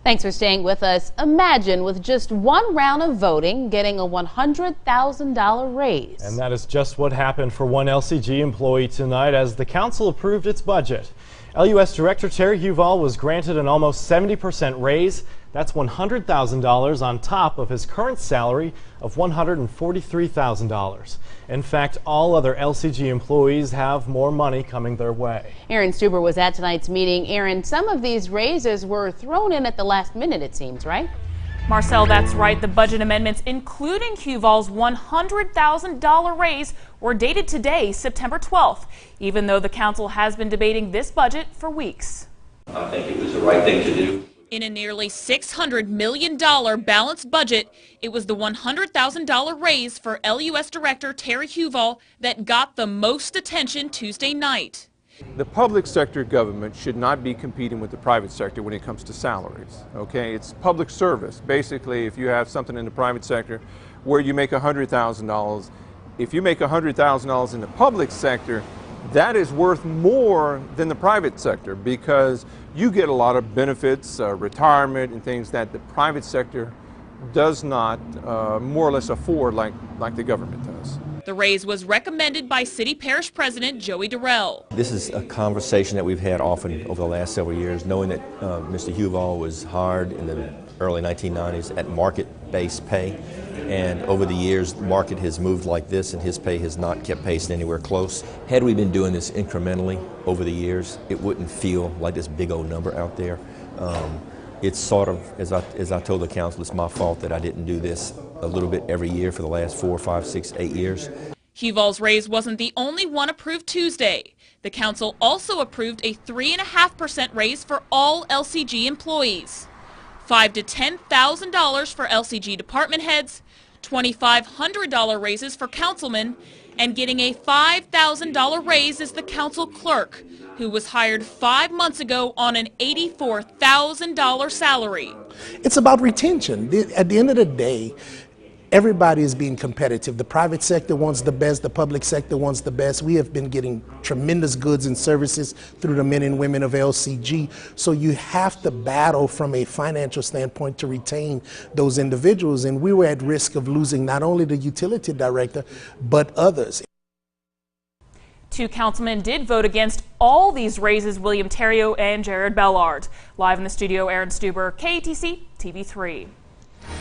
Thanks for staying with us. Imagine with just one round of voting getting a $100,000 raise. And that is just what happened for one LCG employee tonight as the council approved its budget. LUS Director Terry Huval was granted an almost 70% raise. That's $100,000 on top of his current salary of $143,000. In fact, all other LCG employees have more money coming their way. Aaron Stuber was at tonight's meeting. Aaron, some of these raises were thrown in at the last minute, it seems, right? Marcel, that's right. The budget amendments, including Huval's $100,000 raise, were dated today, September 12th, even though the council has been debating this budget for weeks. I think it was the right thing to do. In a nearly $600 million balanced budget, it was the $100,000 raise for LUS Director Terry Huval that got the most attention Tuesday night. The public sector government should not be competing with the private sector when it comes to salaries. Okay, it's public service. Basically, if you have something in the private sector where you make $100,000, if you make $100,000 in the public sector, that is worth more than the private sector because you get a lot of benefits, retirement and things that the private sector does not more or less afford like the government does. The raise was recommended by City Parish President Joey Durrell. This is a conversation that we've had often over the last several years, knowing that Mr. Huval was hired in the early 1990s at market-based pay, and over the years the market has moved like this and his pay has not kept pace anywhere close. Had we been doing this incrementally over the years, it wouldn't feel like this big old number out there. It's sort of, as I told the council, it's my fault that I didn't do this a little bit every year for the last 4, 5, 6, 8 years. Huval's raise wasn't the only one approved Tuesday. The council also approved a 3.5% raise for all LCG employees. $5,000 to $10,000 for LCG department heads, $2,500 raises for councilmen, and getting a $5,000 raise is the council clerk, who was hired 5 months ago on an $84,000 salary. It's about retention. At the end of the day, everybody is being competitive. The private sector wants the best, the public sector wants the best. We have been getting tremendous goods and services through the men and women of LCG. So you have to battle from a financial standpoint to retain those individuals. And we were at risk of losing not only the utility director, but others. 2 councilmen did vote against all these raises, William Terrio and Jared Bellard. Live in the studio, Aaron Stuber, KATC TV3.